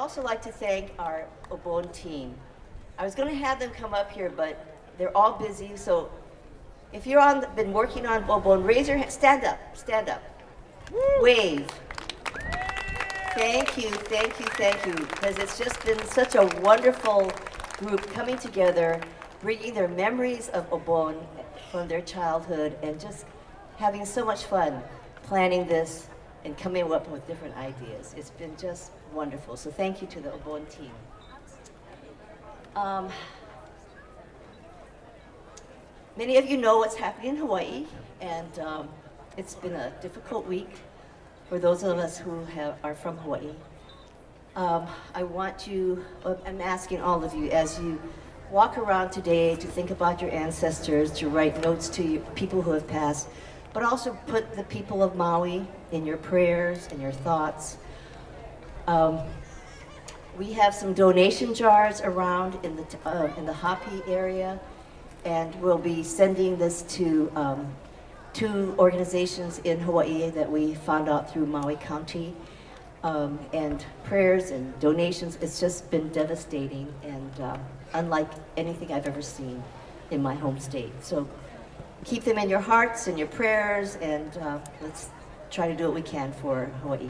also like to thank our OBON team. I was going to have them come up here, but they're all busy. So if you're been working on OBON, raise your hand. Stand up. Stand up. Wave. Thank you, thank you, thank you. Because it's just been such a wonderful group coming together, bringing their memories of OBON from their childhood, and just having so much fun planning this and coming up with different ideas. It's been just wonderful. So thank you to the OBON team. Many of you know what's happening in Hawaii, and it's been a difficult week for those of us who are from Hawaii. I'm asking all of you, as you walk around today, to think about your ancestors, to write notes to people who have passed, but also put the people of Maui in your prayers and your thoughts. We have some donation jars around in the Hapi area, and we'll be sending this to two organizations in Hawaii that we found out through Maui County. And prayers and donations, it's just been devastating and unlike anything I've ever seen in my home state. So keep them in your hearts and your prayers, and let's try to do what we can for Hawaii.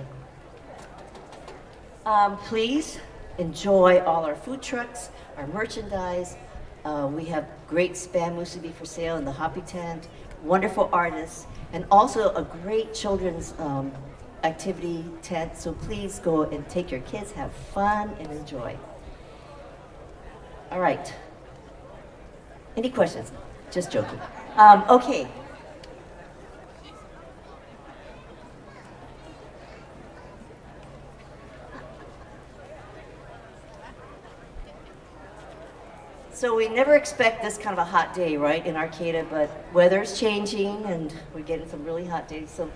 Please enjoy all our food trucks, our merchandise. We have great spam musubi for sale in the Hapi tent, wonderful artists, and also a great children's activity tent. So please go and take your kids, have fun, and enjoy. All right. Any questions? Just joking. Okay. So we never expect this kind of a hot day, right, in Arcata, but weather's changing and we're getting some really hot days. So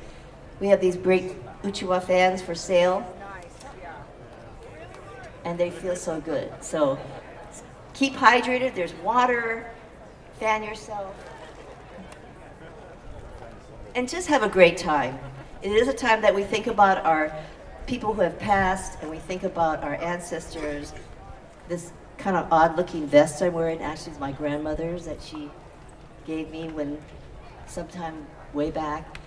we have these great Uchiwa fans for sale, and they feel so good. So keep hydrated, there's water, fan yourself, and just have a great time. It is a time that we think about our people who have passed, and we think about our ancestors. This kind of odd-looking vest I'm wearing actually is my grandmother's that she gave me sometime way back.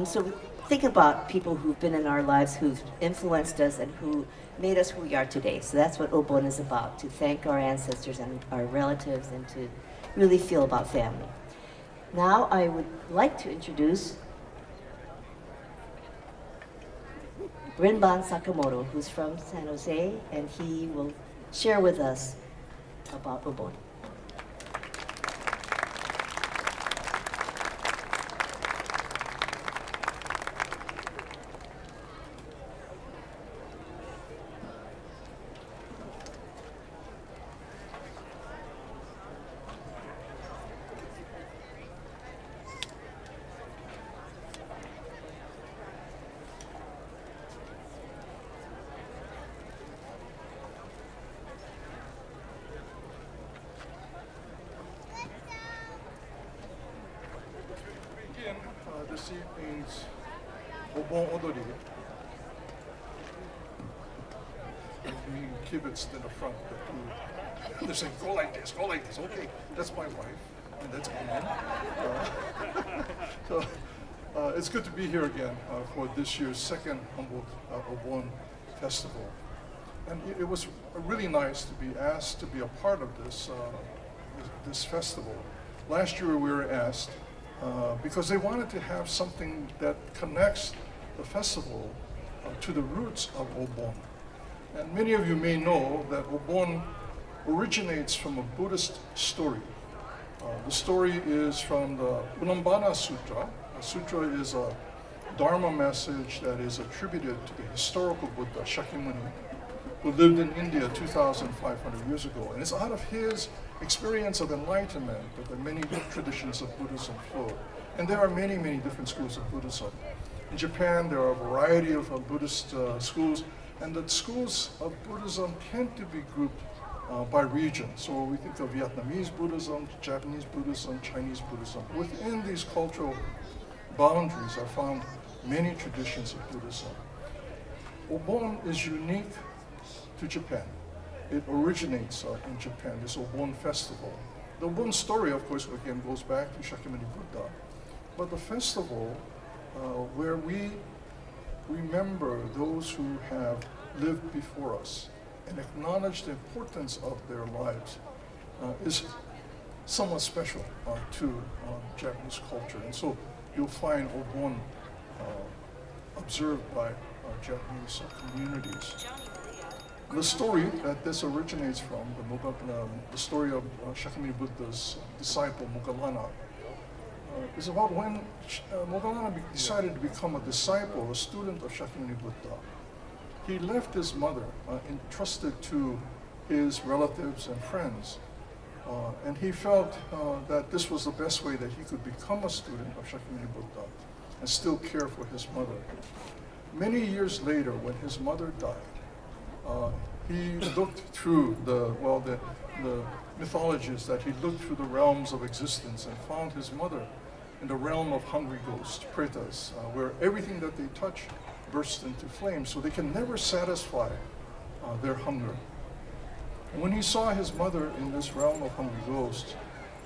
So think about people who've been in our lives, who've influenced us, and who made us who we are today. So that's what OBON is about, to thank our ancestors and our relatives and to really feel about family. Now I would like to introduce Rinban Sakamoto, who's from San Jose, and he will share with us about OBON. 私 means OBON odori. We kibbutz in the front. They're saying, go like this, go like this. Okay, that's my wife, and that's Anne. So it's good to be here again for this year's second Humboldt OBON Festival. And it was really nice to be asked to be a part of this festival. Last year we were asked because they wanted to have something that connects the festival to the roots of OBON. And many of you may know that OBON originates from a Buddhist story. The story is from the Ulambana Sutra. The sutra is a Dharma message that is attributed to the historical Buddha, Shakyamuni, who lived in India 2,500 years ago. And it's out of his experience of enlightenment that the many traditions of Buddhism flow. And there are many, many different schools of Buddhism. In Japan, there are a variety of Buddhist schools, and the schools of Buddhism tend to be grouped by region. So we think of Vietnamese Buddhism, Japanese Buddhism, Chinese Buddhism. Within these cultural boundaries are found many traditions of Buddhism. OBON is unique to Japan. It originates in Japan, this Obon festival. The Obon story, of course, again goes back to Shakyamuni Buddha. But the festival where we remember those who have lived before us and acknowledge the importance of their lives is somewhat special to Japanese culture. And so you'll find Obon observed by Japanese communities. The story that this originates from, the story of Shakyamuni Buddha's disciple Moggallana, is about when Moggallana decided to become a disciple, a student of Shakyamuni Buddha. He left his mother entrusted to his relatives and friends. And he felt that this was the best way that he could become a student of Shakyamuni Buddha and still care for his mother. Many years later, when his mother died, he looked through the mythologies, that he looked through the realms of existence and found his mother in the realm of hungry ghosts, pretas, where everything that they touch bursts into flame, so they can never satisfy their hunger. And when he saw his mother in this realm of hungry ghosts,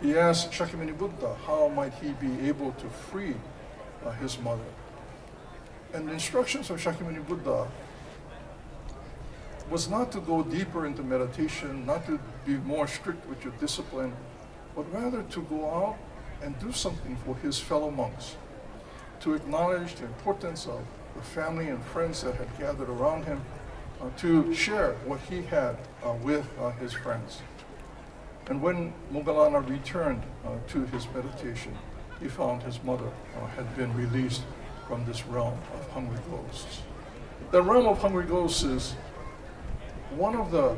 he asked Shakyamuni Buddha how might he be able to free his mother. And the instructions of Shakyamuni Buddha was not to go deeper into meditation, not to be more strict with your discipline, but rather to go out and do something for his fellow monks, to acknowledge the importance of the family and friends that had gathered around him, to share what he had with his friends. And when Moggallana returned to his meditation, he found his mother had been released from this realm of hungry ghosts. The realm of hungry ghosts is one of the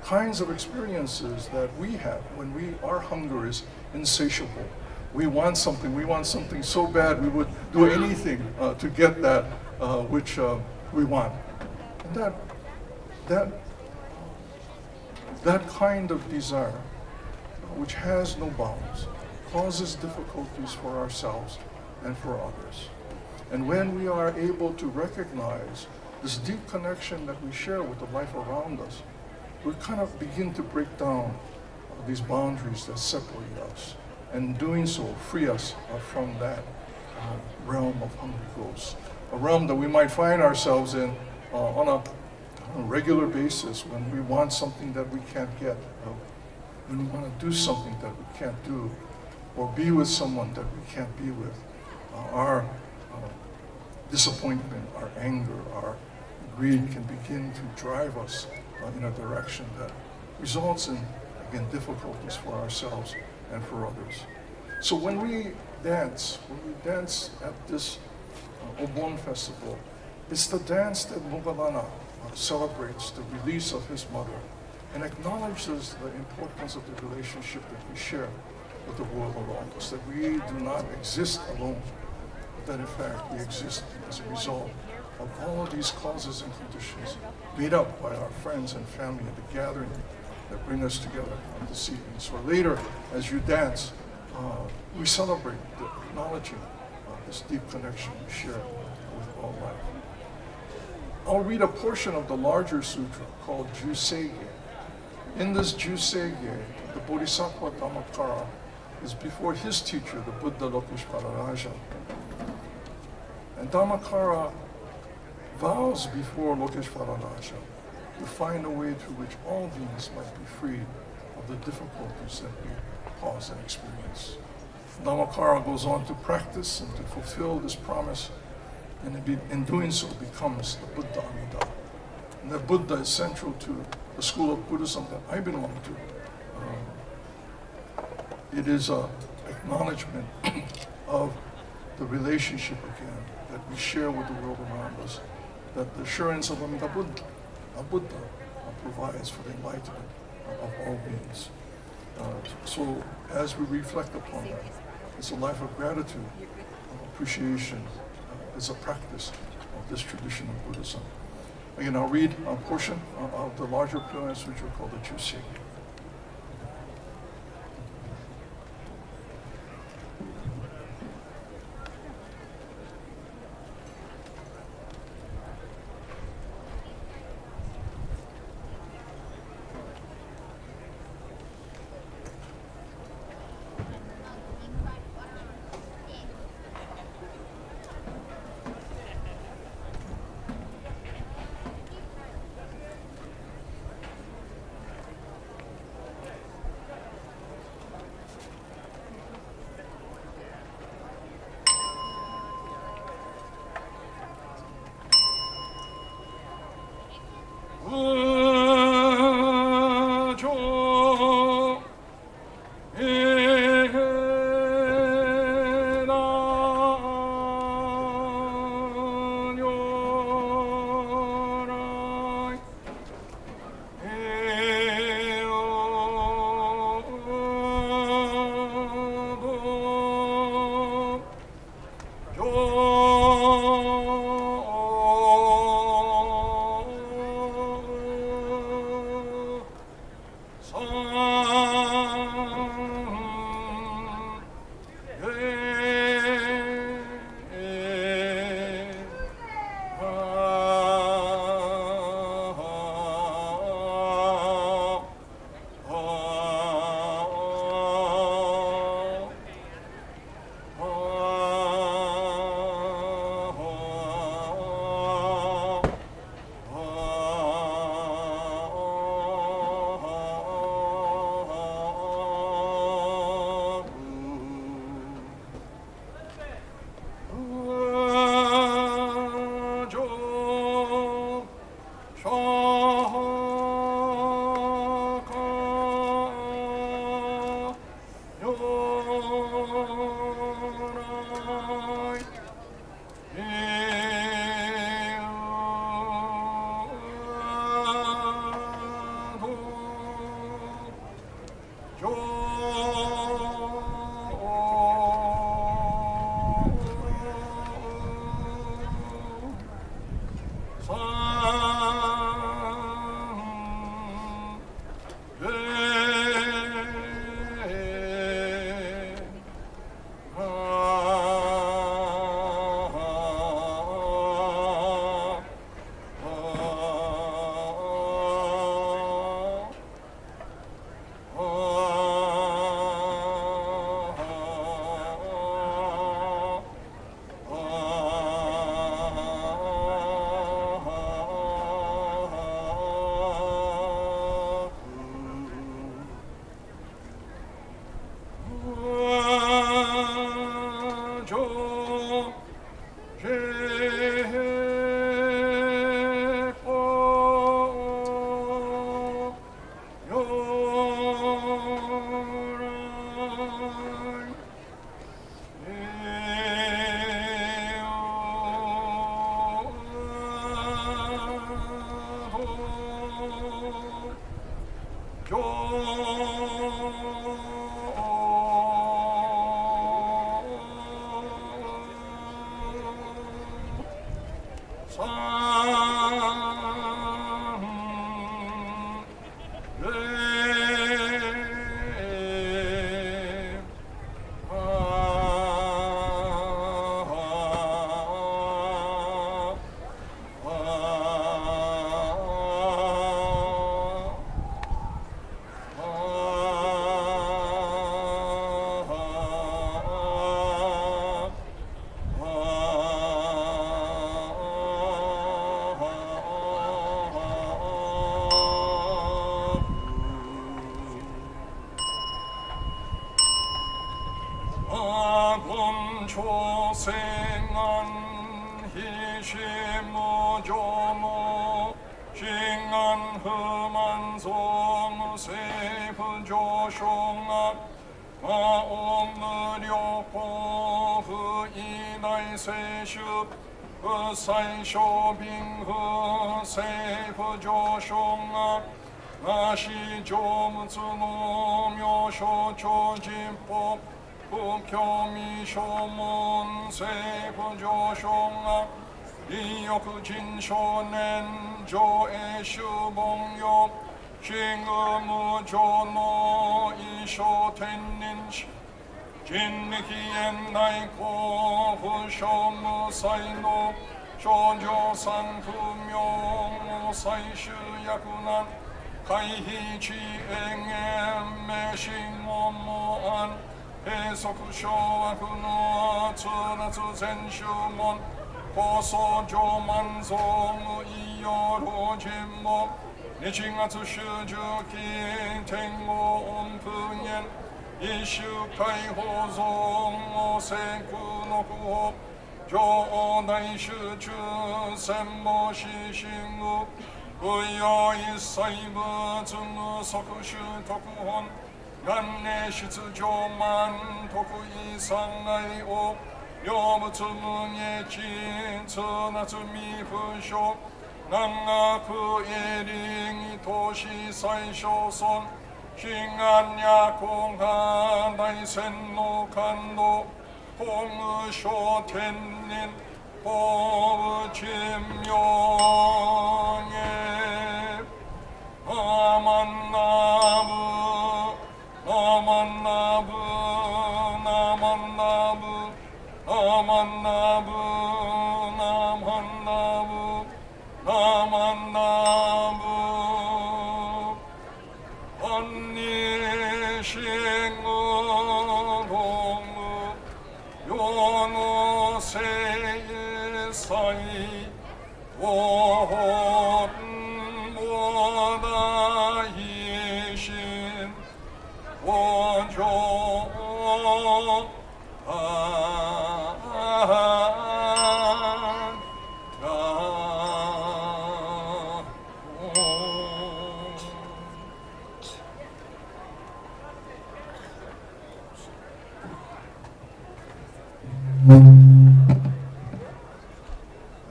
kinds of experiences that we have when our hunger is insatiable. We want something so bad we would do anything to get that which we want. And that kind of desire, which has no bounds, causes difficulties for ourselves and for others. And when we are able to recognize this deep connection that we share with the life around us, we kind of begin to break down these boundaries that separate us, and doing so free us from that realm of hungry ghosts, a realm that we might find ourselves in on a regular basis when we want something that we can't get, when we want to do something that we can't do, or be with someone that we can't be with. Our disappointment, our anger, our greed can begin to drive us in a direction that results in, again, difficulties for ourselves and for others. So when we dance at this Obon festival, it's the dance that Moggallana celebrates the release of his mother and acknowledges the importance of the relationship that we share with the world around us, that we do not exist alone, but that in fact we exist as a result of all of these causes and conditions made up by our friends and family at the gathering that bring us together on this evening. So later, as you dance, we celebrate the acknowledging this deep connection we share with all life. I'll read a portion of the larger sutra called Juseige. In this Juseige, the Bodhisattva Dhammakara is before his teacher, the Buddha Lokeshvara. And Dhammakara vows before Lokeshvara to find a way through which all beings might be freed of the difficulties that we cause and experience. Dhammakara goes on to practice and to fulfill this promise, and in doing so becomes the Buddha Amida. And the Buddha is central to the school of Buddhism that I belong to. It is an acknowledgement of the relationship again that we share with the world around us, that the assurance of Amida Buddha provides for the enlightenment of all beings. So as we reflect upon that, it's a life of gratitude, appreciation, is a practice of this tradition of Buddhism. Again, I'll read a portion of the larger Pure Sutra called the Juseige.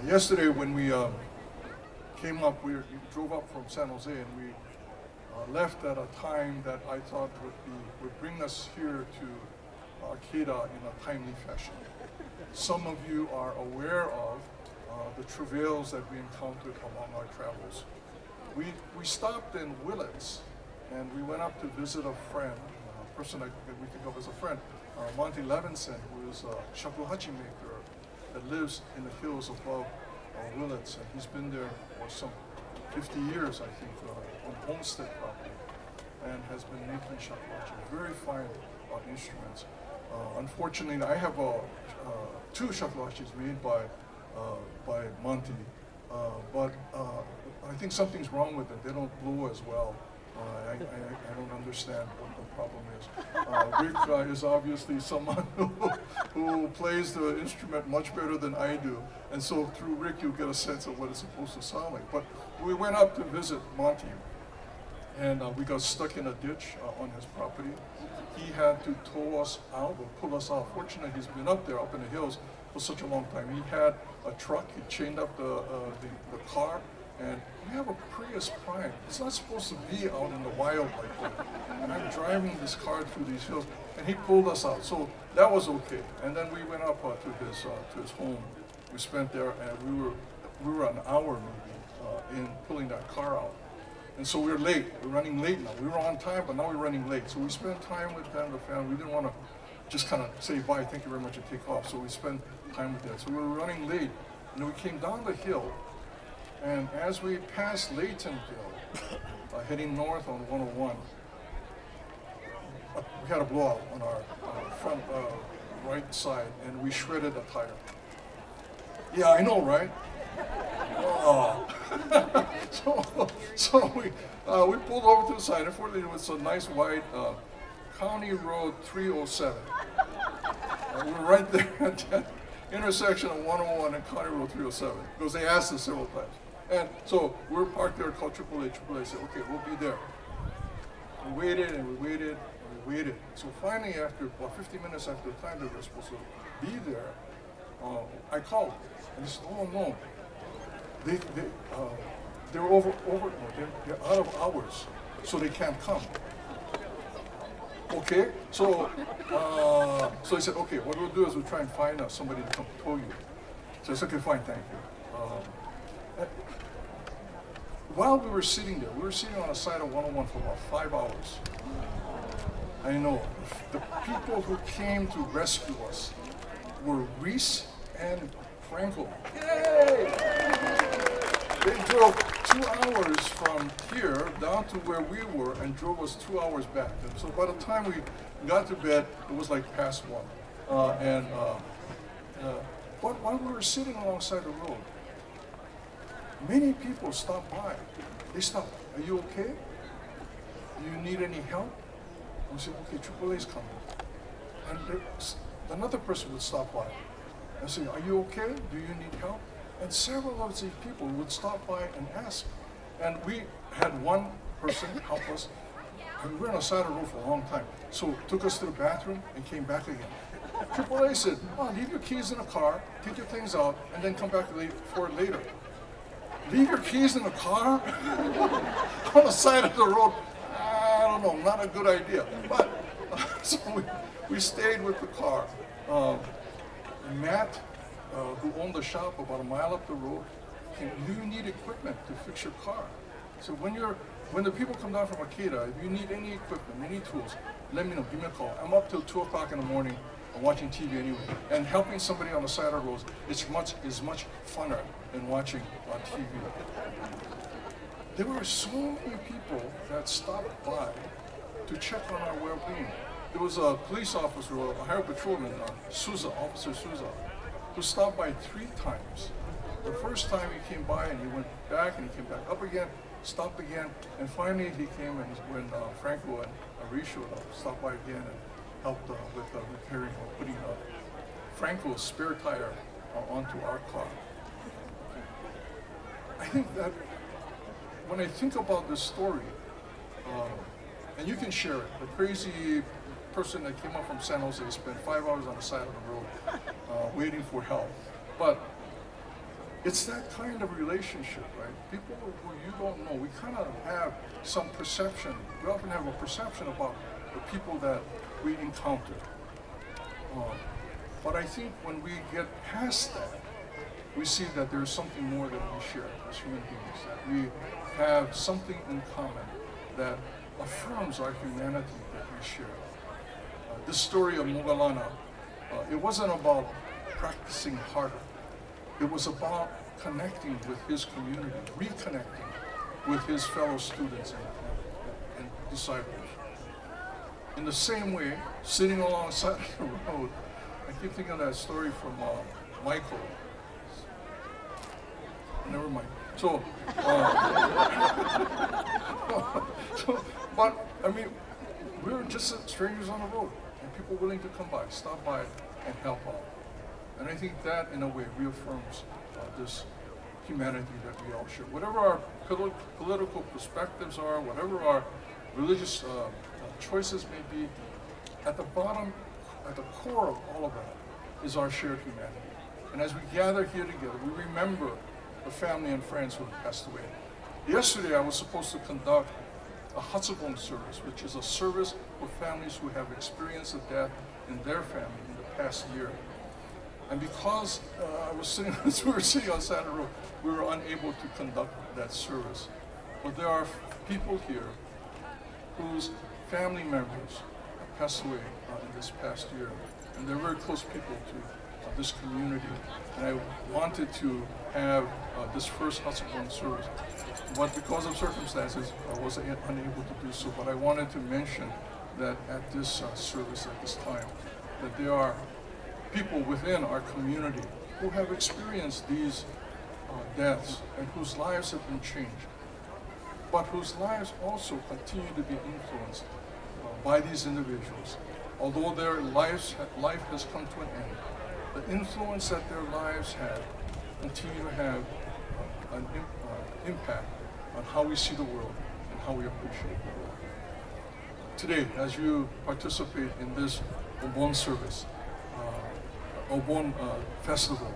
Yesterday, when we came up, we drove up from San Jose, and we left at a time that I thought would bring us here to Arcata in a timely fashion. Some of you are aware of the travails that we encountered along our travels. We stopped in Willits, and we went up to visit a friend, a person that we think of as a friend, Monty Levinson, who is a shakuhachi maker that lives in the hills above Willits, and he's been there for some 50 years, I think, on homestead property, and has been making shakuhachi, very fine instruments. Unfortunately, I have two shakuhachis made by Monty, but I think something's wrong with it. They don't blow as well. I don't understand what the problem is. Rick is obviously someone who plays the instrument much better than I do, and so through Rick you get a sense of what it's supposed to sound like. But we went up to visit Monty, and we got stuck in a ditch on his property. He had to tow us out or pull us out. Fortunately, he's been up there, up in the hills, for such a long time. He had a truck, he chained up the car, and we have a Prius Prime. It's not supposed to be out in the wild like that. And I'm driving this car through these hills, and he pulled us out. So that was okay. And then we went up to his home. We spent there, and we were an hour maybe in pulling that car out. And so we're late. We're running late now. We were on time, but now we're running late. So we spent time with them, the family. We didn't want to just kind of say bye, thank you very much, and take off. So we spent time with them. So we were running late, and then we came down the hill. And as we passed Laytonville, heading north on 101, we had a blowout on our front right side, and we shredded a tire. Yeah, I know, right? Oh. so we pulled over to the side. Unfortunately, it was a nice wide County Road 307. We were right there at that intersection of 101 and County Road 307 because they asked us several times. And so we were parked there, called AAA. AAA said, okay, we'll be there. We waited and we waited and we waited. So finally, after about 50 minutes after the time they were supposed to be there, I called. And they said, oh no, they're they're out of hours, so they can't come. Okay, so he said, okay, what we'll do is we'll try and find somebody to come tow you. So I said, okay, fine, thank you. While we were sitting there, we were sitting on the side of 101 for about 5 hours. I know, the people who came to rescue us were Reese and Franco. Yay! They drove 2 hours from here down to where we were and drove us 2 hours back. And so by the time we got to bed, it was like past 1. But while we were sitting alongside the road, many people stopped by. They stopped. Are you okay? Do you need any help? And we said, okay, AAA's coming. And another person would stop by and say, are you okay? Do you need help? And several of these people would stop by and ask. And we had one person help us. And we were on the side of the road for a long time. So took us to the bathroom and came back again. AAA said, oh, leave your keys in the car, take your things out, and then come back for it later. Leave your keys in the car on the side of the road? I don't know, not a good idea. But so we stayed with the car. Matt, who owned the shop about a mile up the road, came, do you need equipment to fix your car? So when the people come down from Arcata, if you need any equipment, any tools, let me know, give me a call. I'm up till 2 o'clock in the morning watching TV anyway. And helping somebody on the side of the road is much funner than watching on TV. There were so many people that stopped by to check on our well-being. There was a police officer, a highway patrolman, Officer Souza, who stopped by 3 times. The first time he came by and he went back and he came back up again, stopped again, and finally he came and when Franco and Arisho stopped by again and helped with repairing or putting Franco's spare tire onto our car. I think that when I think about this story, and you can share it, the crazy person that came up from San Jose spent 5 hours on the side of the road waiting for help. But it's that kind of relationship, right? People who you don't know, we kind of have some perception. We often have a perception about the people that we encounter. But I think when we get past that we see that there's something more that we share as human beings, that we have something in common that affirms our humanity that we share. This story of Mogalana, it wasn't about practicing harder. It was about connecting with his community, reconnecting with his fellow students and disciples. In the same way, sitting alongside the road, I keep thinking of that story from Michael. Never mind. But I mean, we were just strangers on the road, and people willing to come by, stop by, and help out. And I think that, in a way, reaffirms this humanity that we all share. Whatever our political perspectives are, whatever our religious choices may be, at the bottom, at the core of all of that is our shared humanity. And as we gather here together, we remember the family and friends who have passed away. Yesterday, I was supposed to conduct a Hatsubon service, which is a service for families who have experienced a death in their family in the past year. And because we were sitting on Santa Road, we were unable to conduct that service. But there are people here whose family members have passed away in this past year, and they're very close people to this community. And I wanted to have this first Hatsubon service, but because of circumstances, I was unable to do so. But I wanted to mention that at this service, at this time, that there are people within our community who have experienced these deaths and whose lives have been changed, but whose lives also continue to be influenced by these individuals. Although their life has come to an end, the influence that their lives have continue to have an impact on how we see the world and how we appreciate the world. Today, as you participate in this OBON service, OBON festival,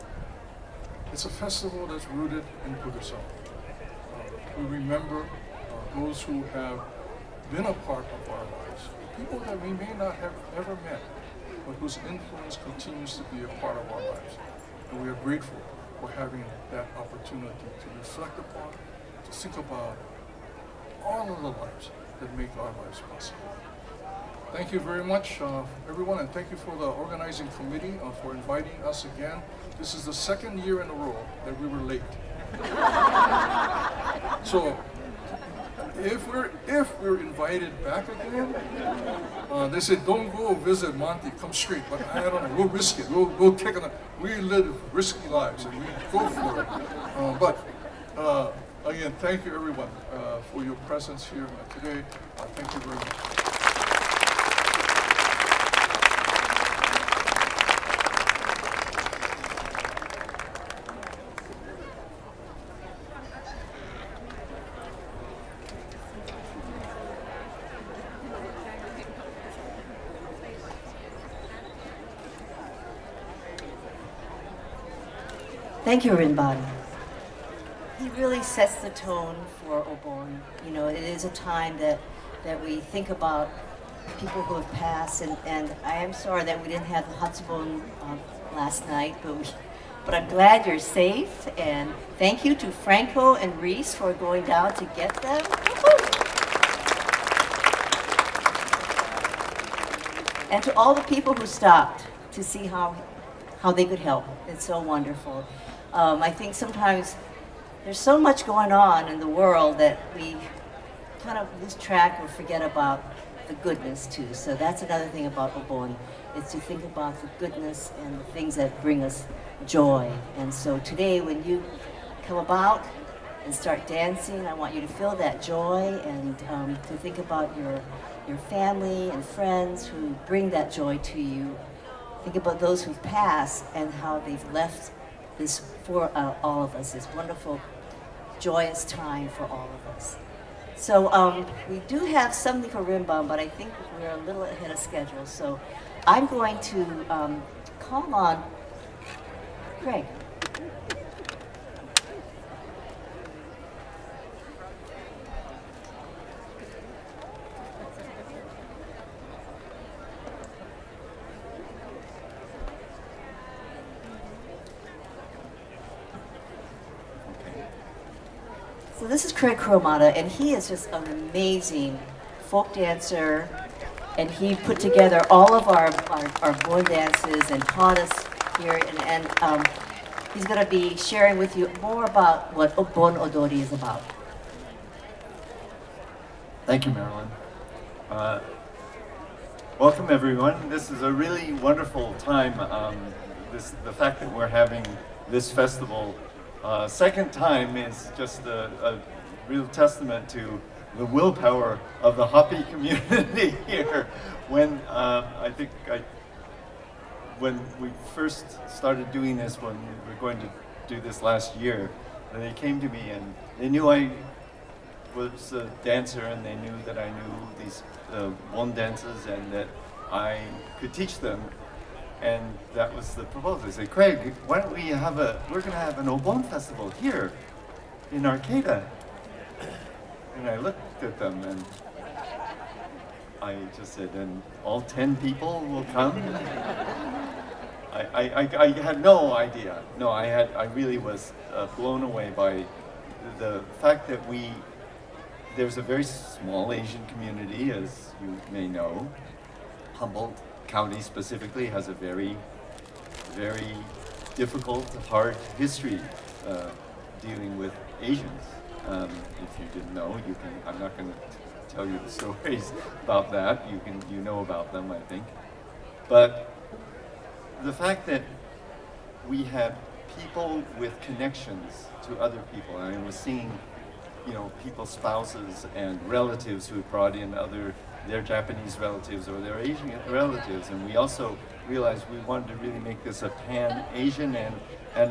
it's a festival that's rooted in Buddhism. We remember those who have been a part of our lives, people that we may not have ever met, but whose influence continues to be a part of our lives. And we are grateful for having that opportunity to reflect upon, to think about all of the lives that make our lives possible. Thank you very much, everyone, and thank you for the organizing committee for inviting us again. This is the second year in a row that we were late. So, if we're invited back again, they said don't go visit Monty, come straight. But I don't know, we'll risk it. We'll take it. We live risky lives and we go for it. Again, thank you everyone for your presence here today. Thank you very much. Thank you, Rinbody. He really sets the tone for OBON. You know, it is a time that we think about people who have passed, and I am sorry that we didn't have the Hatsubon last night, but I'm glad you're safe, and thank you to Franco and Reese for going down to get them. And to all the people who stopped to see how they could help. It's so wonderful. I think sometimes there's so much going on in the world that we kind of lose track or forget about the goodness too. So that's another thing about OBON, is to think about the goodness and the things that bring us joy. And so today when you come about and start dancing, I want you to feel that joy and to think about your family and friends who bring that joy to you. Think about those who've passed and how they've left this for all of us, this wonderful, joyous time for all of us. So we do have something for Rinbon, but I think we're a little ahead of schedule. So I'm going to call on Greg. So this is Craig Kuromada, and he is just an amazing folk dancer, and he put together all of our Bon dances and taught us here, and he's going to be sharing with you more about what Bon Odori is about. Thank you, Marilyn. Welcome, everyone. This is a really wonderful time. The fact that we're having this festival second time is just a real testament to the willpower of the Hopi community here. When when we first started doing this, when we were going to do this last year, they came to me and they knew I was a dancer, and they knew that I knew these Bon dances and that I could teach them. And that was the proposal. They said, Craig, why don't we're going to have an Obon festival here in Arcata. And I looked at them and I just said, and all 10 people will come? I had no idea. No, I really was blown away by the fact that there's a very small Asian community, as you may know. Humboldt County specifically has a very, very difficult, hard history dealing with Asians. If you didn't know, I'm not going to tell you the stories about that. You know about them, I think. But the fact that we had people with connections to other people, and I was seeing, people's spouses and relatives who brought in their Japanese relatives or their Asian relatives, and we also realized we wanted to really make this a pan-Asian and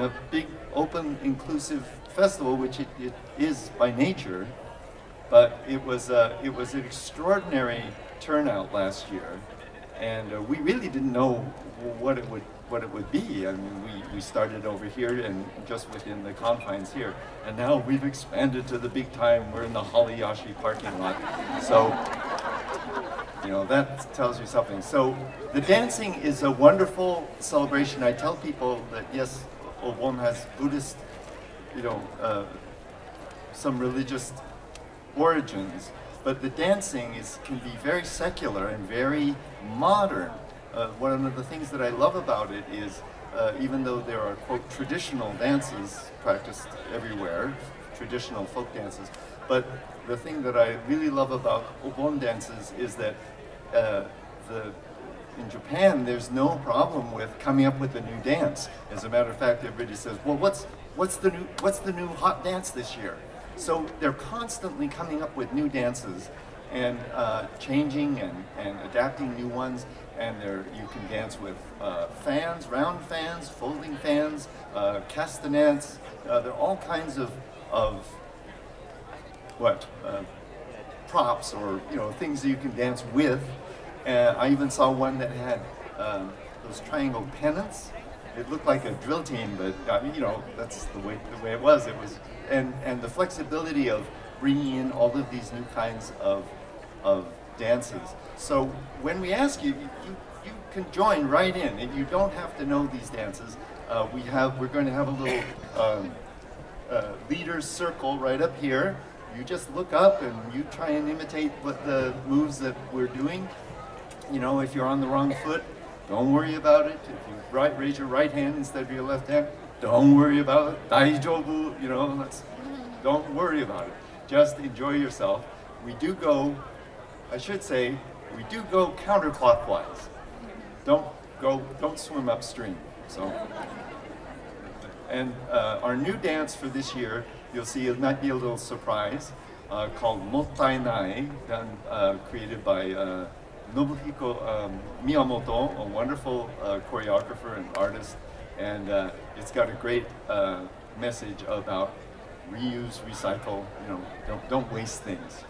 a big, open, inclusive festival, which it is by nature. But it was an extraordinary turnout last year, and we really didn't know what it would be. I mean, we started over here and just within the confines here, and now we've expanded to the big time. We're in the Haliyashi parking lot, so that tells you something. So the dancing is a wonderful celebration. I tell people that yes, Obon has Buddhist, some religious origins, but the dancing can be very secular and very modern. One of the things that I love about it is, even though there are, quote, traditional dances practiced everywhere, traditional folk dances, but the thing that I really love about Obon dances is that in Japan, there's no problem with coming up with a new dance. As a matter of fact, everybody says, well, what's the new hot dance this year? So they're constantly coming up with new dances and changing and adapting new ones. And you can dance with fans, round fans, folding fans, castanets. There are all kinds of props or things that you can dance with. I even saw one that had those triangle pennants. It looked like a drill team, but that's the way it was. It was, and the flexibility of bringing in all of these new kinds of dances. So when we ask you, you can join right in, and you don't have to know these dances. We're going to have a little leaders circle right up here. You just look up and you try and imitate what the moves that we're doing. If you're on the wrong foot, don't worry about it. If you raise your right hand instead of your left hand, don't worry about it. Daijoubu, don't worry about it. Just enjoy yourself. We do go counterclockwise. Don't swim upstream. So, and our new dance for this year, you'll see it might be a little surprise, called Mottainai, created by Nobuhiko Miyamoto, a wonderful choreographer and artist, and it's got a great message about reuse, recycle. Don't waste things.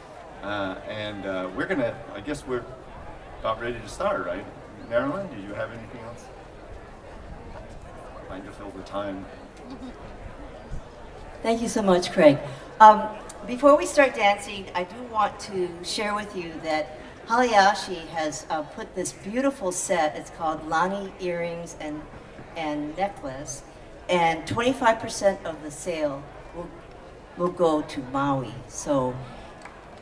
And I guess we're about ready to start, right? Marilyn, did you have anything else? Trying to fill the time. Thank you so much, Craig. Before we start dancing, I do want to share with you that Haliyashi has put this beautiful set. It's called Lani Earrings and Necklace, and 25% of the sale will will go to Maui. So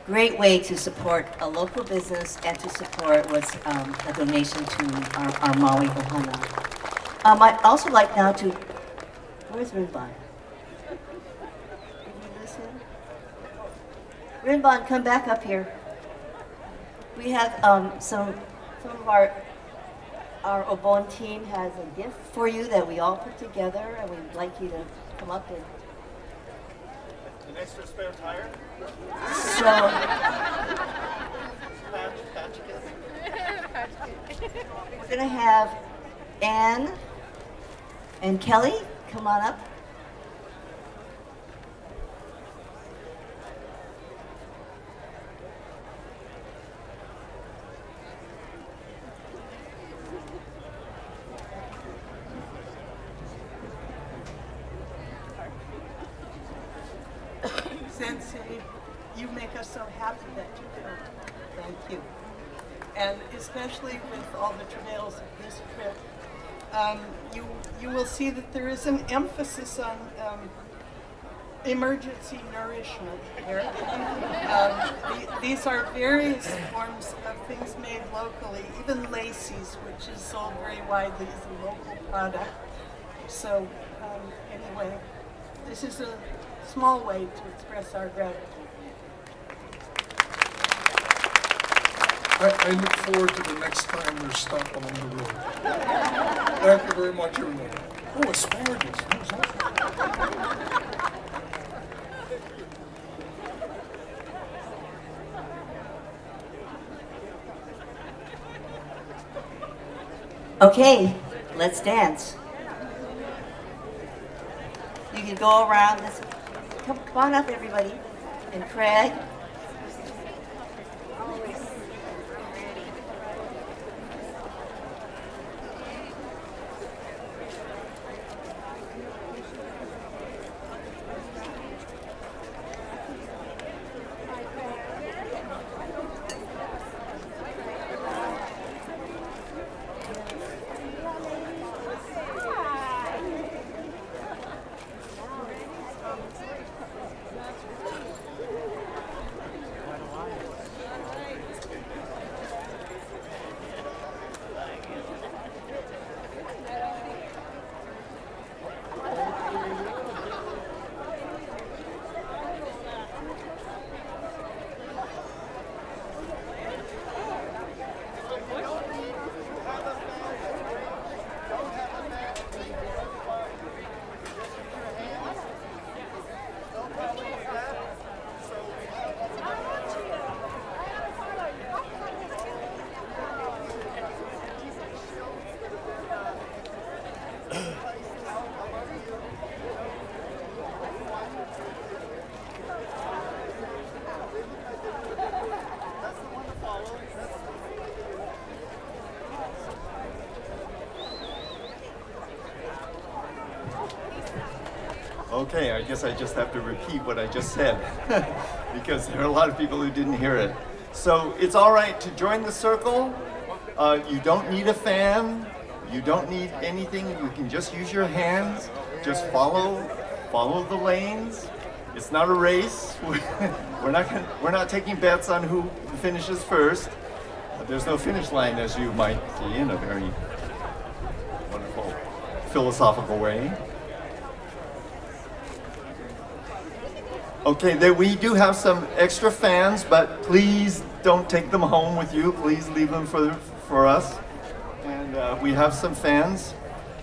great way to support a local business and to support what's a donation to our Maui Ohana. I'd also like now to, where's Rinbon? Did you listen? Rinbon, come back up here. We have some of our OBON team has a gift for you that we all put together, and we'd like you to come up and. An extra spare tire? So. We're gonna have Anne and Kelly come on up. Sensei, you make us so happy that you come. Thank you. And especially with all the travails of this trip, you will see that there is an emphasis on emergency nourishment here. These are various forms of things made locally, even Lacey's, which is sold very widely as a local product. So anyway, this is a small way to express our gratitude. I look forward to the next time there's stop along the road. Thank you very much, everyone. Oh, asparagus. That was awesome. Okay, let's dance. You can go around this. Come on up, everybody. And Craig. Okay, I guess I just have to repeat what I just said because there are a lot of people who didn't hear it. So it's all right to join the circle. You don't need a fan. You don't need anything. You can just use your hands. Just follow the lanes. It's not a race. We're not taking bets on who finishes first. There's no finish line, as you might see, in a very wonderful philosophical way. Okay, we do have some extra fans, but please don't take them home with you. Please leave them for us. And we have some fans,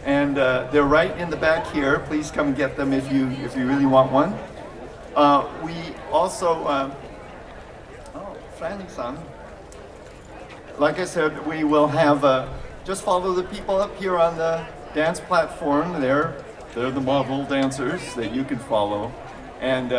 and they're right in the back here. Please come and get them if you really want one. We also, Franny-san. Like I said, we will have just follow the people up here on the dance platform. They're the model dancers that you can follow. And,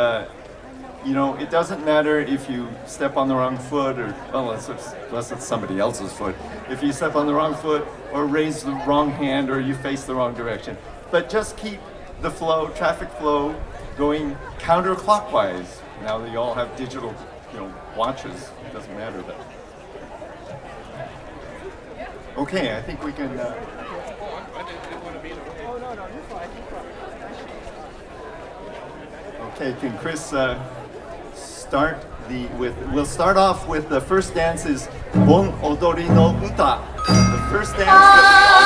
you know, it doesn't matter if you step on the wrong foot or, well, unless it's somebody else's foot. If you step on the wrong foot or raise the wrong hand or you face the wrong direction. But just keep the flow, traffic flow, going counterclockwise. Now that you all have digital, watches, it doesn't matter. But okay, I think we can. Okay, can Chris start we'll start off with the first dance is Bon Odori no Uta. The first dance that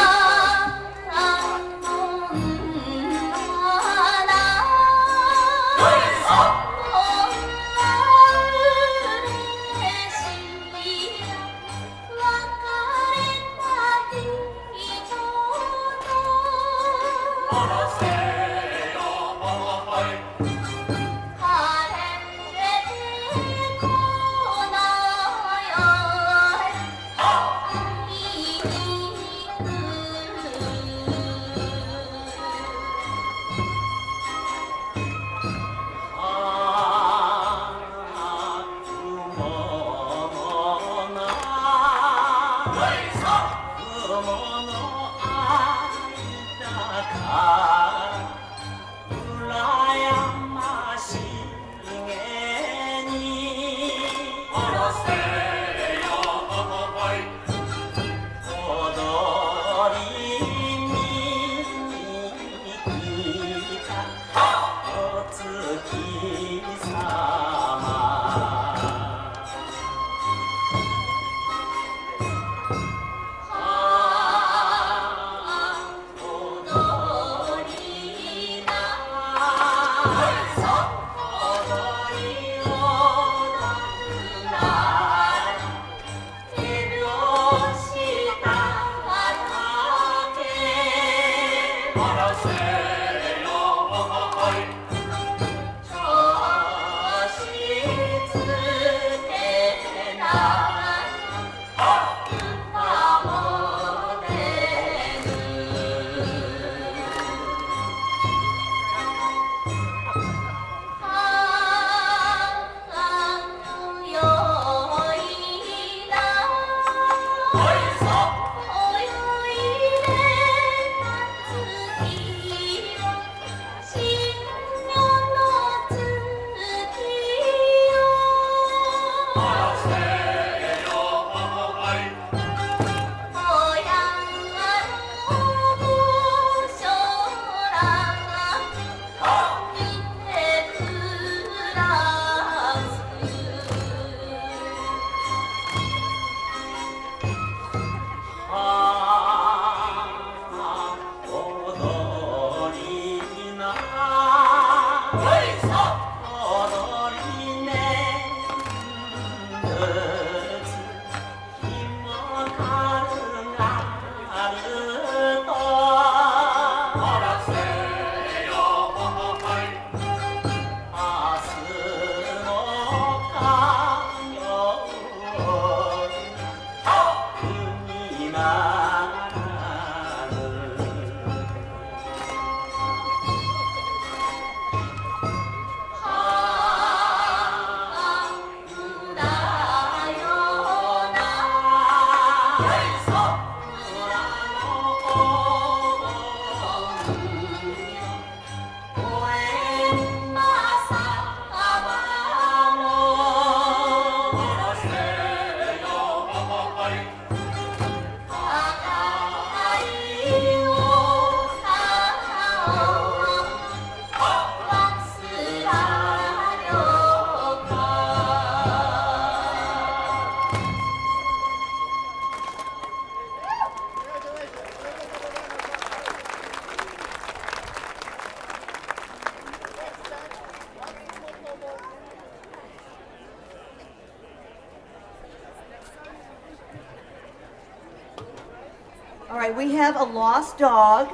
All right, we have a lost dog,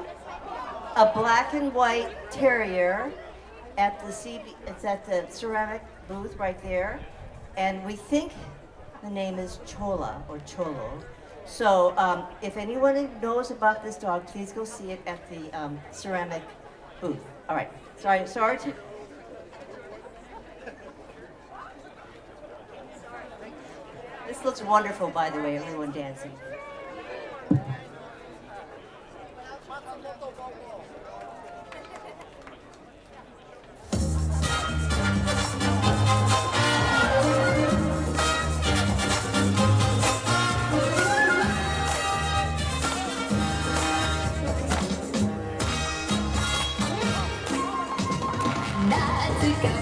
a black and white terrier at the it's at the ceramic booth right there. And we think the name is Chola or Cholo. So if anyone knows about this dog, please go see it at the ceramic booth. All right, sorry to... This looks wonderful, by the way, everyone dancing. Let's go.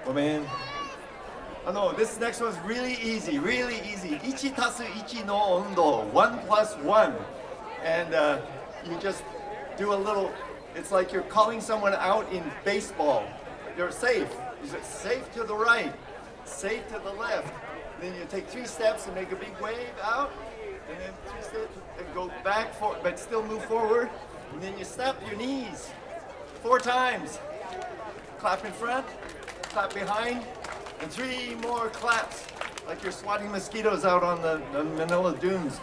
Oh man. Oh no, this next one's really easy, really easy. 1 たす1の運動, 1 plus 1. And you just do a little, it's like you're calling someone out in baseball. You're safe. You say safe to the right, safe to the left. Then you take 3 steps and make a big wave out. And then 3 steps and go back, but still move forward. And then you snap your knees 4 times. Clap in front, clap behind, and 3 more claps, like you're swatting mosquitoes out on the Manila dunes.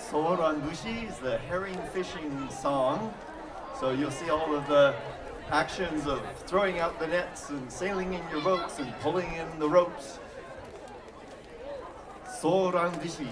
Soran Bushi is the herring fishing song. So you'll see all of the actions of throwing out the nets and sailing in your boats and pulling in the ropes. Soran Bushi.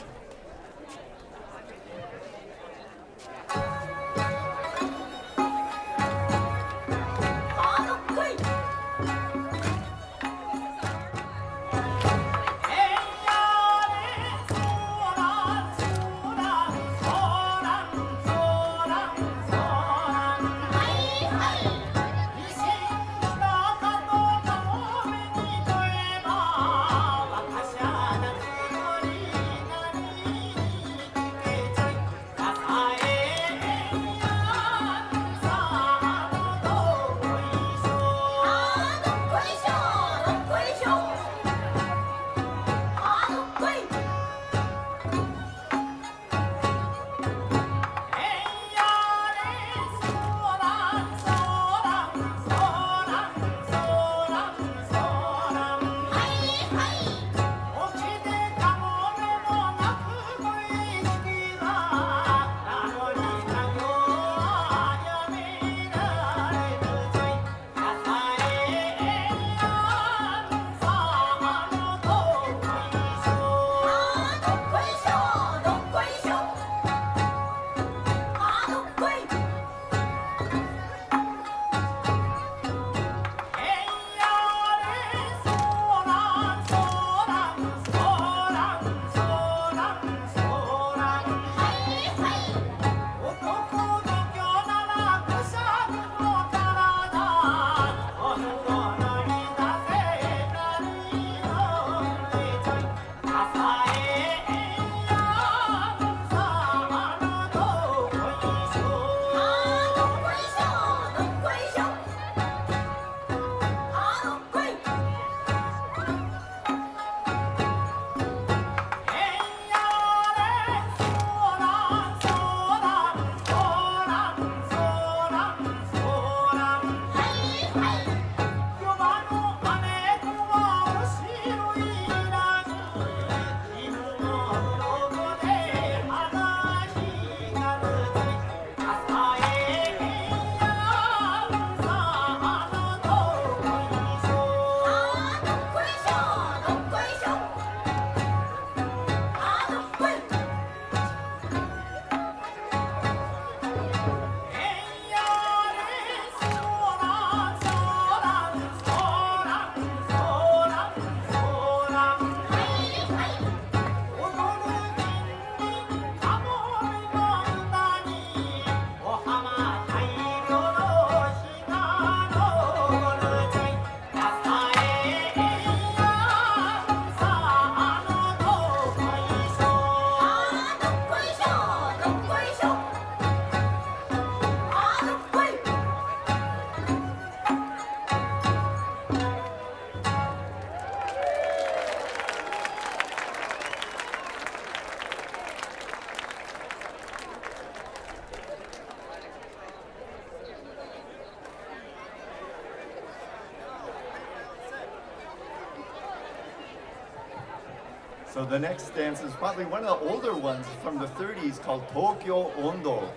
So the next dance is probably one of the older ones from the 30s called Tokyo Ondo.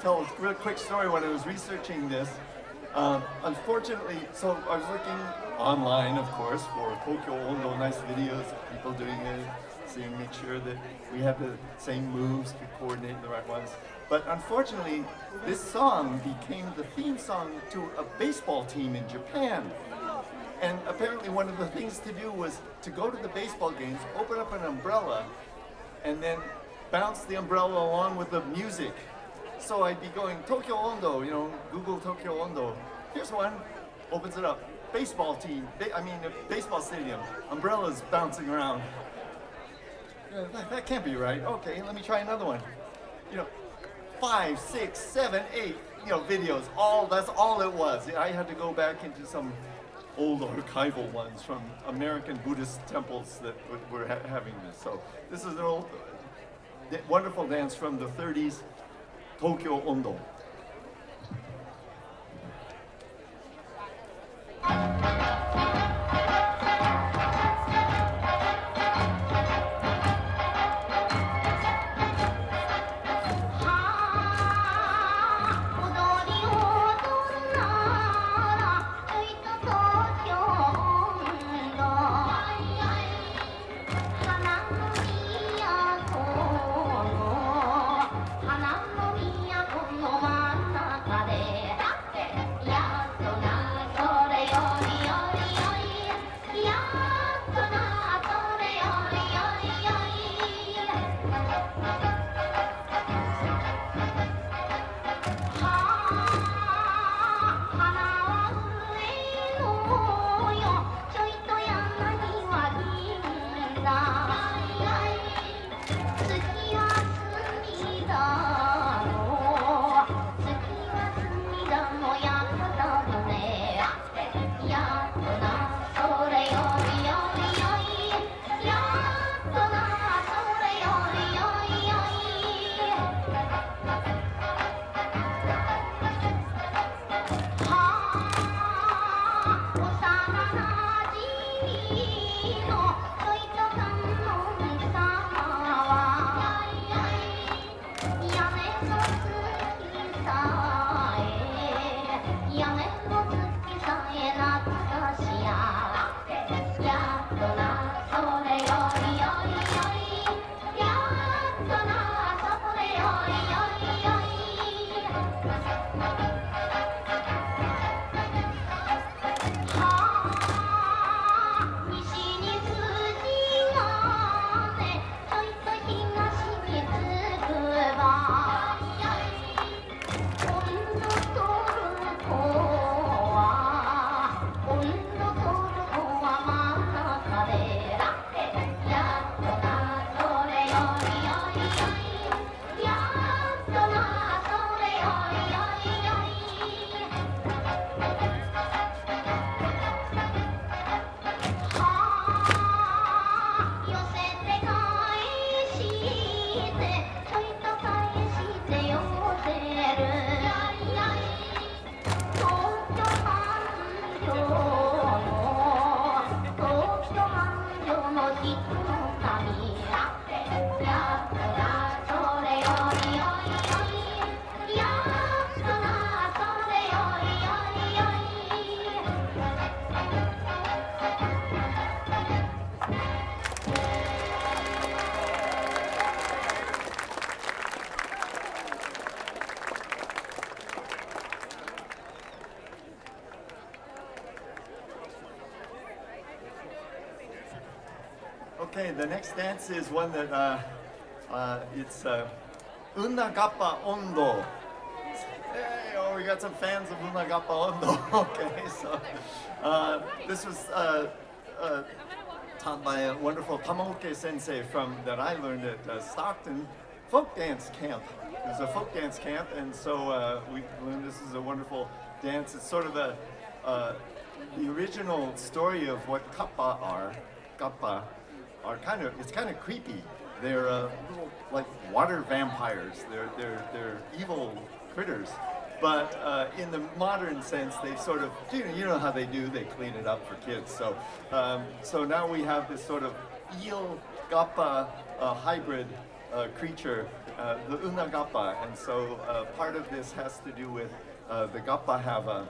Tell a real quick story when I was researching this. Unfortunately, so I was looking online, of course, for Tokyo Ondo, nice videos of people doing it, seeing, make sure that we have the same moves, we coordinate the right ones. But unfortunately, this song became the theme song to a baseball team in Japan. And apparently one of the things to do was to go to the baseball games, open up an umbrella, and then bounce the umbrella along with the music. So I'd be going, Tokyo Ondo, you know, Google Tokyo Ondo. Here's one, opens it up. Baseball team, a baseball stadium, umbrellas bouncing around. That can't be right. Okay, let me try another one. You know, 5, 6, 7, 8, videos. That's all it was. I had to go back into some old archival ones from American Buddhist temples that were having this. So this is an old, wonderful dance from the 30s, Tokyo Ondo. Okay, the next dance is one that it's Unagappa Ondo. Hey, oh, we got some fans of Unagappa Ondo. Okay, so this was taught by a wonderful Tamaoke sensei that I learned at Stockton folk dance camp. It was a folk dance camp, and so we learned this is a wonderful dance. It's sort of the original story of what kappa are it's kind of creepy. They're little like water vampires. They're evil critters. But in the modern sense, they've sort of, you know how they do, they clean it up for kids. So so now we have this sort of eel gappa hybrid creature, the unagappa. And so part of this has to do with the gappa have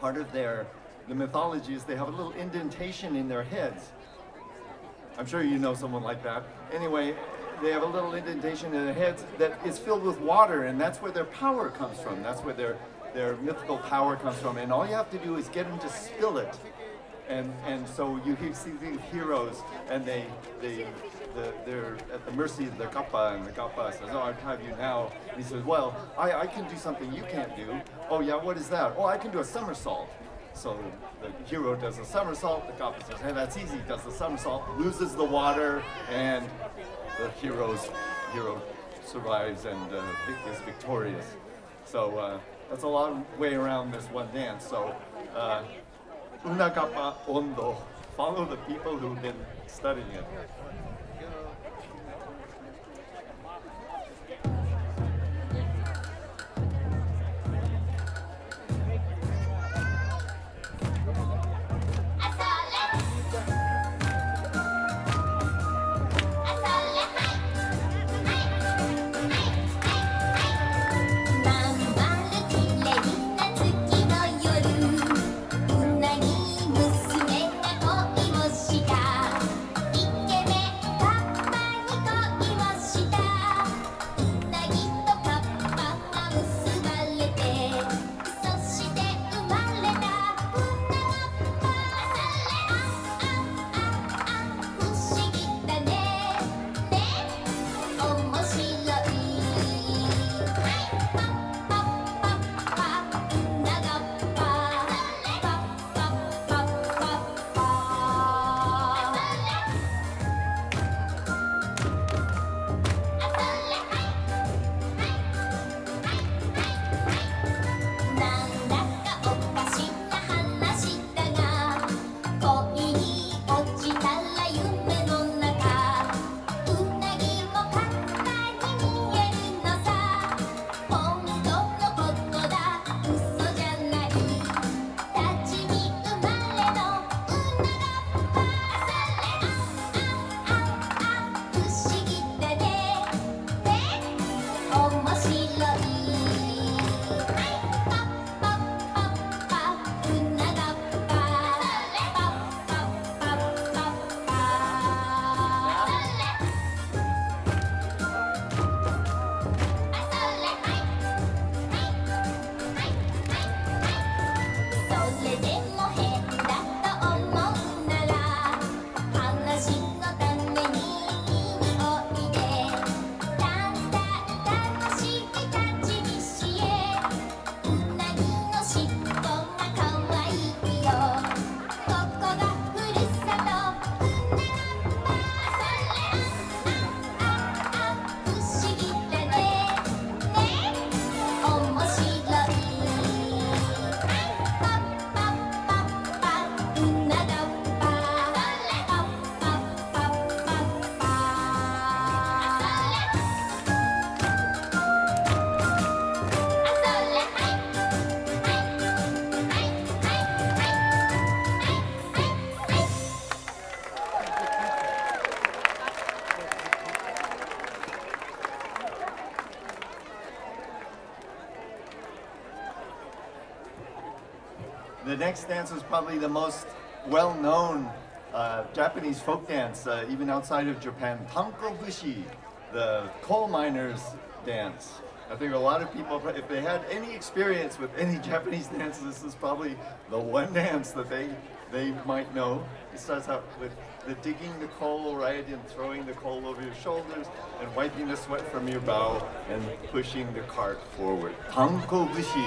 part of the mythology is they have a little indentation in their heads. I'm sure you know someone like that. Anyway, they have a little indentation in their heads that is filled with water, and that's where their power comes from. That's where their mythical power comes from. And all you have to do is get them to spill it. And so you see these heroes, and they're at the mercy of the kappa, and the kappa says, "Oh, I have you now." And he says, "Well, I can do something you can't do." "Oh yeah, what is that?" "Oh, I can do a somersault." So the hero does a somersault, the kappa says, "Hey, that's easy," does the somersault, loses the water, and the hero survives and is victorious. So that's a long way around this one dance. So Unagappa Ondo, follow the people who've been studying it. next dance is probably the most well-known Japanese folk dance, even outside of Japan. Tanko Bushi, the coal miners' dance. I think a lot of people, if they had any experience with any Japanese dance, this is probably the one dance that they might know. It starts out with the digging the coal, right, and throwing the coal over your shoulders and wiping the sweat from your brow and pushing the cart forward. Tanko Bushi.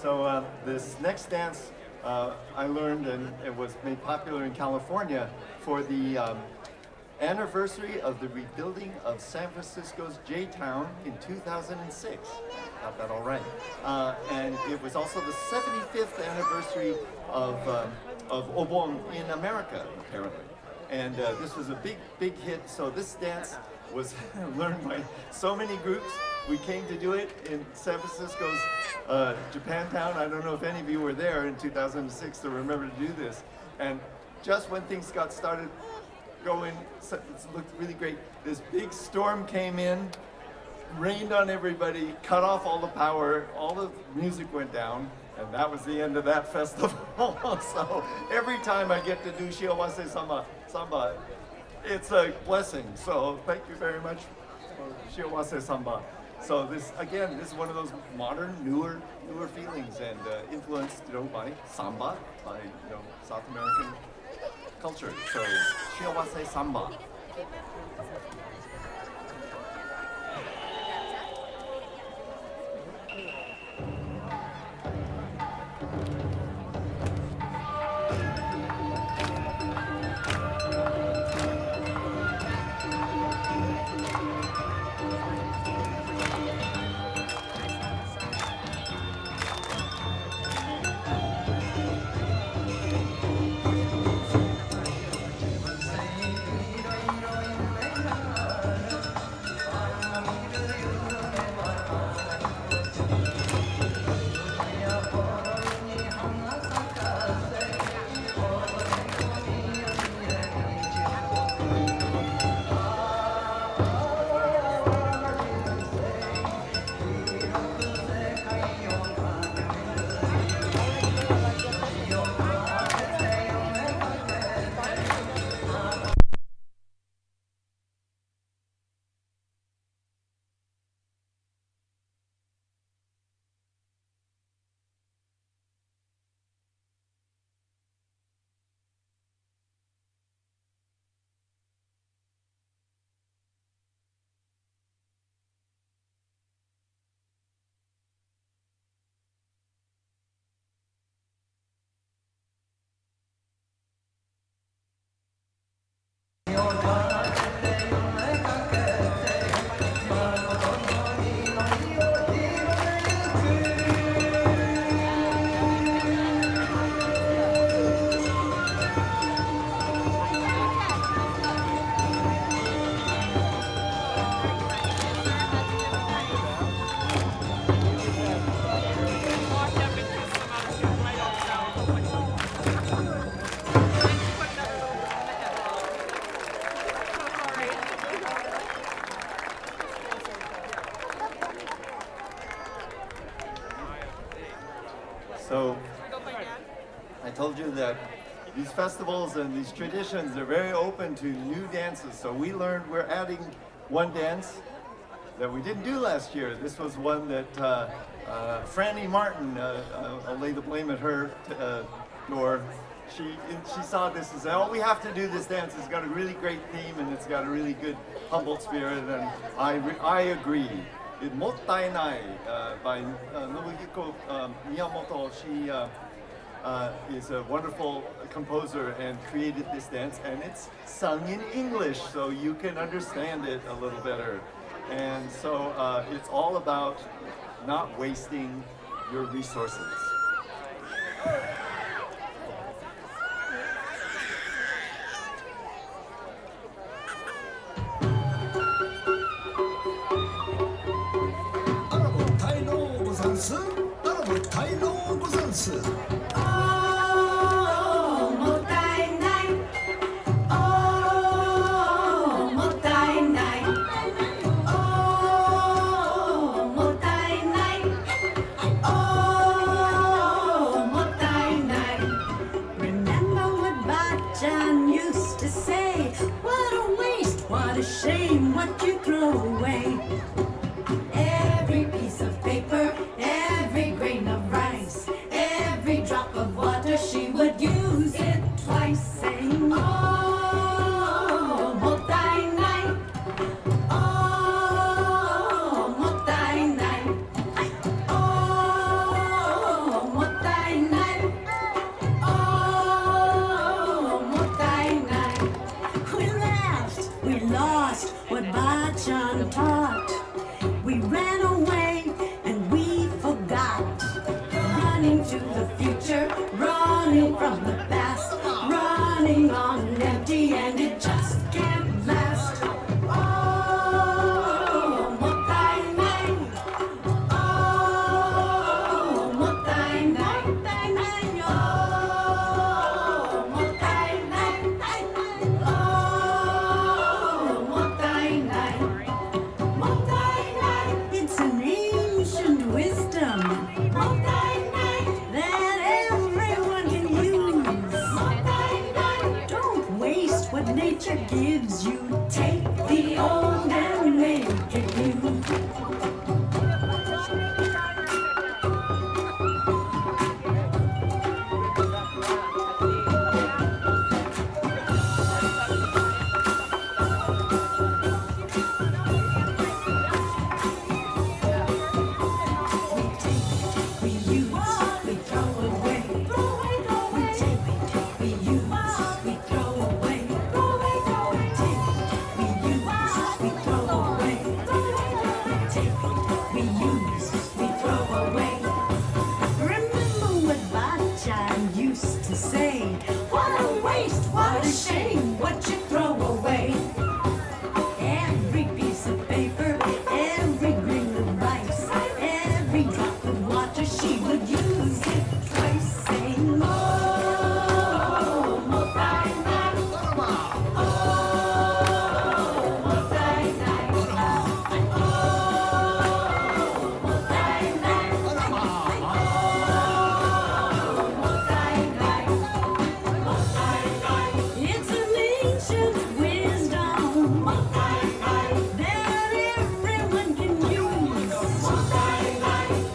'So this next dance I learned, and it was made popular in California for the anniversary of the rebuilding of San Francisco's J-Town in 2006. Got that all right. And it was also the 75th anniversary of OBON in America, apparently. And this was a big hit. So this dance was learned by so many groups. We came to do it in San Francisco's Japantown. I don't know if any of you were there in 2006 to remember to do this. And just when things got started going, it looked really great. This big storm came in, rained on everybody, cut off all the power, all the music went down, and that was the end of that festival. So every time I get to do Shiawase Samba, it's a blessing. So thank you very much for Shiawase Samba. So this, again, this is one of those modern, newer feelings, and influenced, by samba, by South American culture. So Shiawase samba. So I told you that these festivals and these traditions are very open to new dances. So we learned we're adding one dance that we didn't do last year. This was one that Franny Martin, I'll lay the blame at her door. She saw this and said, oh, we have to do this dance. It's got a really great theme and it's got a really good Humboldt spirit, and I agree. It Mottai Nai by Nobuhiko Miyamoto. She is a wonderful composer and created this dance, and it's sung in English so you can understand it a little better. And so it's all about not wasting your resources. What a shame what you throw away. Every piece of paper, every grain of rice, every drop of water, she would use it twice, saying, oh, motai nai, oh, motai nai, oh, motai nai, oh, motai nai. We laughed, we lost what Bachan taught. We ran away and we forgot. Running to the future, running from the past, running on empty, and it just can't last. Oh, motai nai. Oh, motai nai. Oh, motai nai. Oh, motai nai. Motai nai. It's an ancient wisdom. Motai nai. That everyone can use. Motai nai. Don't waste what nature gives you. Take the old and make it new. a shame what you throw away. Every piece of paper, every grain of rice, every drop of water, she would use it twice, saying, oh, motai nai, oh, motai nai, oh, motai nai, oh, motai nai. It's an ancient wisdom that everyone can use.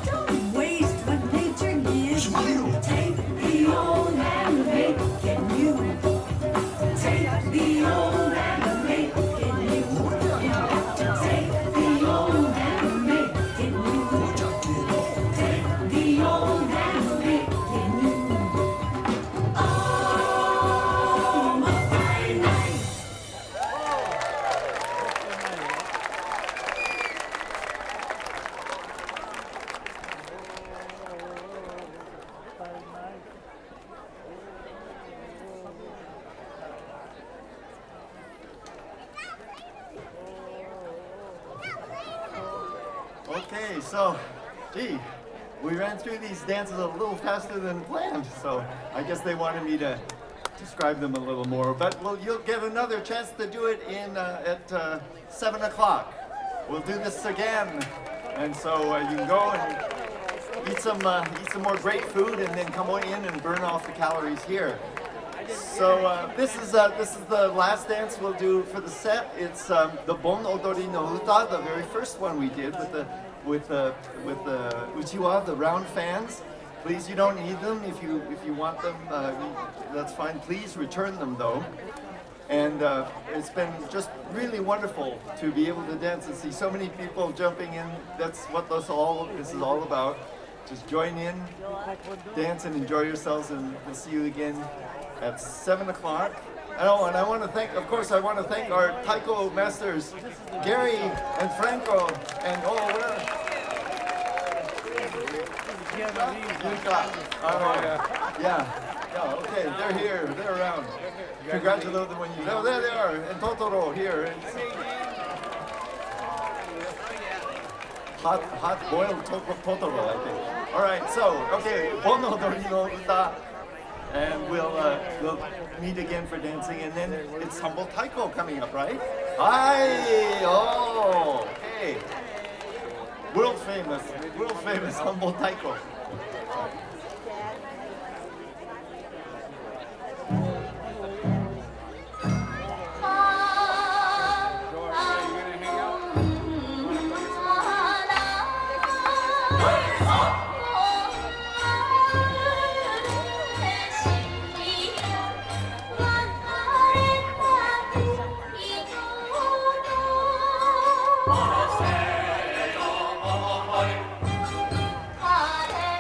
Don't waste what nature gives you. Take the old and make it new. Take the old and make it new. You got to take the old and make it new. Take the old and make it new. Oh, my night. Okay, so, gee, we ran through these dances a little faster than planned, so I guess they wanted me to describe them a little more. But well, you'll get another chance to do it at 7 o'clock. We'll do this again, and so you can go and eat some more great food, and then come on in and burn off the calories here. So this is the last dance we'll do for the set. It's the Bon Odori no Uta, the very first one we did with the uchiwa, the round fans. Please, you don't need them. If you want them, that's fine. Please return them though. And it's been just really wonderful to be able to dance and see so many people jumping in. That's what this is all about. Just join in, dance and enjoy yourselves, and we'll see you again at 7 o'clock. Oh, and I want to thank our taiko masters, Gary and Franco, and yeah, okay, they're here, they're around. Congratulate them when you, oh, there they are, and Totoro here. Hot boiled Totoro, I think. All right, so, okay, Bon Odori no Uta, and we'll meet again for dancing, and then it's Humble Taiko coming up, right? Hi, oh, hey. World famous Humble Taiko. Hare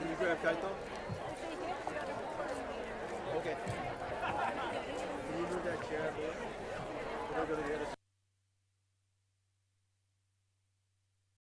Can you grab Kaito? Okay. Can you move that chair, boy? We'll go to the other side.